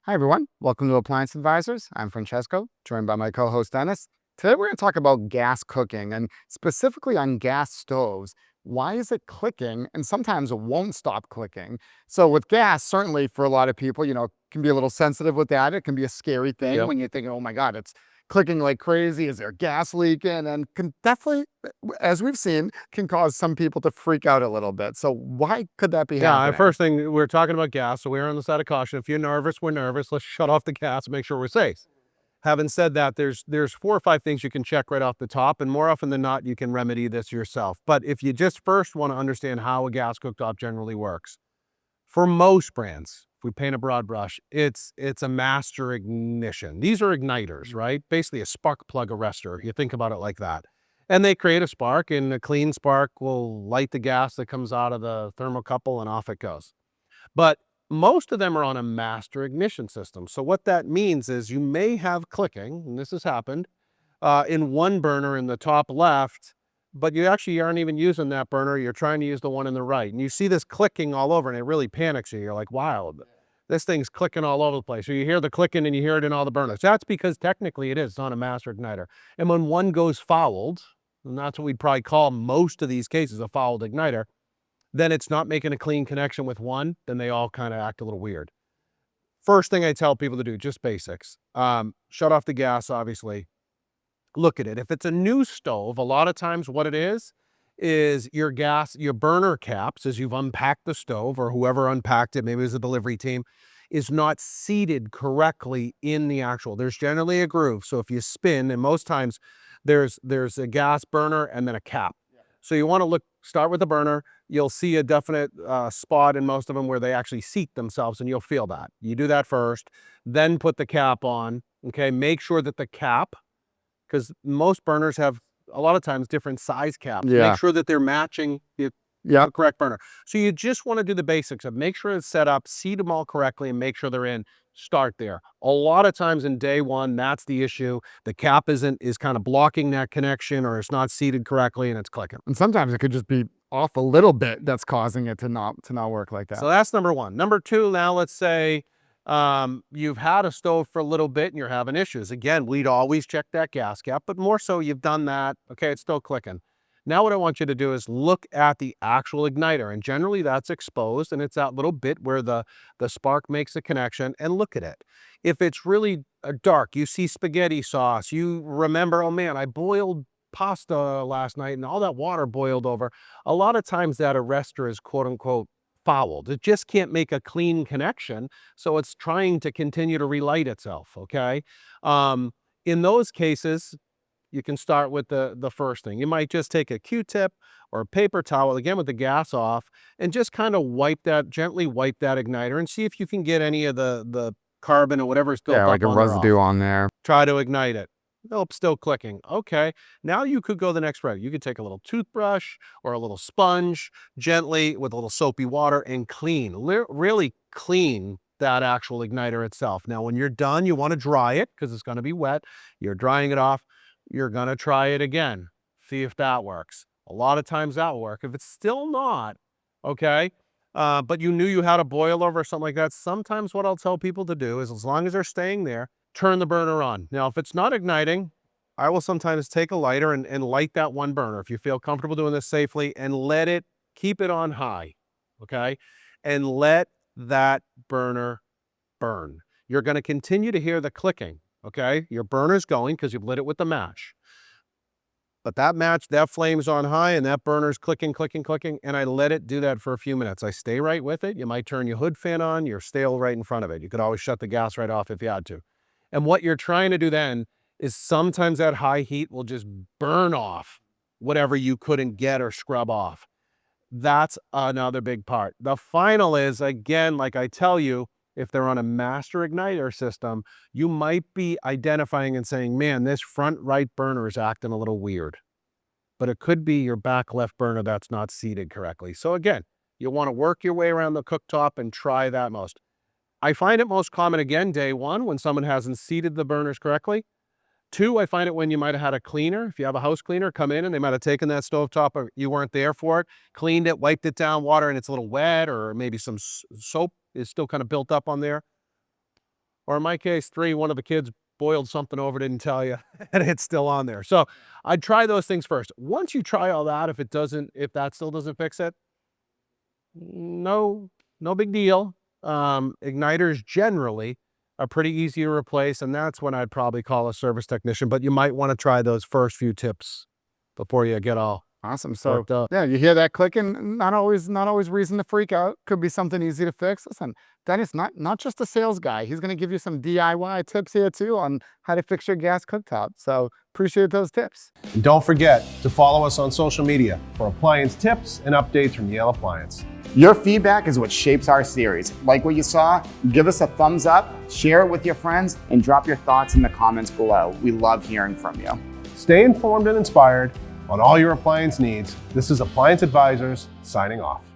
Hi, everyone. Welcome to Appliance Advisors. I'm Francesco, joined by my co host Dennis. Today, we're going to talk about gas cooking and specifically on gas stoves. Why is it clicking and sometimes it won't stop clicking? So, with gas, certainly for a lot of people, can be a little sensitive with that. It can be a scary thing Yep. when you think, oh my God, it's clicking like crazy. Is there gas leaking? And can definitely, as we've seen, can cause some people to freak out a little bit. So, why could that be Yeah, happening? first thing, we're talking about gas, so we're on the side of caution. If you're nervous, we're nervous. Let's shut off the gas and make sure we're safe. Having said that, there's 4 or 5 things you can check right off the top, and more often than not, you can remedy this yourself. But if you just first want to understand how a gas cooktop generally works, for most brands, if we paint a broad brush, it's a master ignition. These are igniters, right? Basically a spark plug arrestor. You think about it like that. And they create a spark, and a clean spark will light the gas that comes out of the thermocouple, and off it goes. But most of them are on a master ignition system. So what that means is you may have clicking, and this has happened, in one burner in the top left, but you actually aren't even using that burner. You're trying to use the one in the right. And you see this clicking all over, and it really panics you. You're like, wow, this thing's clicking all over the place. So you hear the clicking and you hear it in all the burners. That's because technically it is. It's on a master igniter. And when one goes fouled, and that's what we'd probably call most of these cases a fouled igniter, then it's not making a clean connection with one, then they all kind of act a little weird. First thing I tell people to do, just basics. Shut off the gas, obviously. Look at it. If it's a new stove, a lot of times what it is your burner caps, as you've unpacked the stove, or whoever unpacked it, maybe it was a delivery team, is not seated correctly in the actual. There's generally a groove. So if you spin, and most times there's a gas burner and then a cap. So you want to start with the burner. You'll see a definite spot in most of them where they actually seat themselves, and you'll feel that. You do that first, then put the cap on. Okay, make sure that the cap, because most burners have a lot of times different size caps. Make Yeah. sure that they're matching the Yep. correct burner. So you just want to do the basics of make sure it's set up, seat them all correctly, and make sure they're in. Start there. A lot of times in day one, that's the issue. The cap is kind of blocking that connection, or it's not seated correctly and it's clicking. And sometimes it could just be off a little bit that's causing it to not work like that. So that's number one. Number two, now let's say you've had a stove for a little bit and you're having issues. Again, we'd always check that gas cap, but more so you've done that. Okay, it's still clicking. Now what I want you to do is look at the actual igniter, and generally that's exposed, and it's that little bit where the spark makes the connection, and look at it. If it's really dark, you see spaghetti sauce, you remember, oh man, I boiled pasta last night and all that water boiled over. A lot of times that arrestor is quote unquote fouled. It just can't make a clean connection, so it's trying to continue to relight itself, okay? In those cases, you can start with the first thing. You might just take a Q-tip or a paper towel, again with the gas off, and just kind of gently wipe that igniter and see if you can get any of the carbon or whatever's Yeah, built like up a on there residue off. on there. Try to ignite it. Nope, still clicking. Okay, now you could go the next route. You could take a little toothbrush or a little sponge, gently with a little soapy water, and really clean that actual igniter itself. Now, when you're done, you want to dry it because it's going to be wet. You're drying it off. You're going to try it again. See if that works. A lot of times that will work. If it's still not, okay, but you knew you had a boil over or something like that, sometimes what I'll tell people to do is, as long as they're staying there, turn the burner on. Now, if it's not igniting, I will sometimes take a lighter and light that one burner if you feel comfortable doing this safely, and keep it on high, okay? And let that burner burn. You're going to continue to hear the clicking, okay? Your burner's going because you've lit it with the match. But that flame's on high and that burner's clicking, clicking, clicking, and I let it do that for a few minutes. I stay right with it. You might turn your hood fan on, you're still right in front of it. You could always shut the gas right off if you had to. And what you're trying to do then is sometimes that high heat will just burn off whatever you couldn't get or scrub off. That's another big part. The final is, again, like I tell you, if they're on a master igniter system, you might be identifying and saying, man, this front right burner is acting a little weird. But it could be your back left burner that's not seated correctly. So again, you want to work your way around the cooktop and try that most. I find it most common, again, day one, when someone hasn't seated the burners correctly. Two, I find it when you might have had a cleaner. If you have a house cleaner come in and they might have taken that stovetop, or you weren't there for it, cleaned it, wiped it down, water, and it's a little wet, or maybe some soap is still kind of built up on there. Or in my case, 3, one of the kids boiled something over, didn't tell you, and it's still on there. So I'd try those things first. Once you try all that, if that still doesn't fix it, no big deal. Igniters generally are pretty easy to replace, and that's when I'd probably call a service technician, but you might want to try those first few tips before you get all Awesome. So worked up. yeah, you hear that clicking, not always reason to freak out. Could be something easy to fix. Listen, Dennis, not just a sales guy. He's going to give you some DIY tips here too on how to fix your gas cooktop. So appreciate those tips. And don't forget to follow us on social media for appliance tips and updates from Yale Appliance. Your feedback is what shapes our series. Like what you saw? Give us a thumbs up, share it with your friends, and drop your thoughts in the comments below. We love hearing from you. Stay informed and inspired on all your appliance needs. This is Appliance Advisors signing off.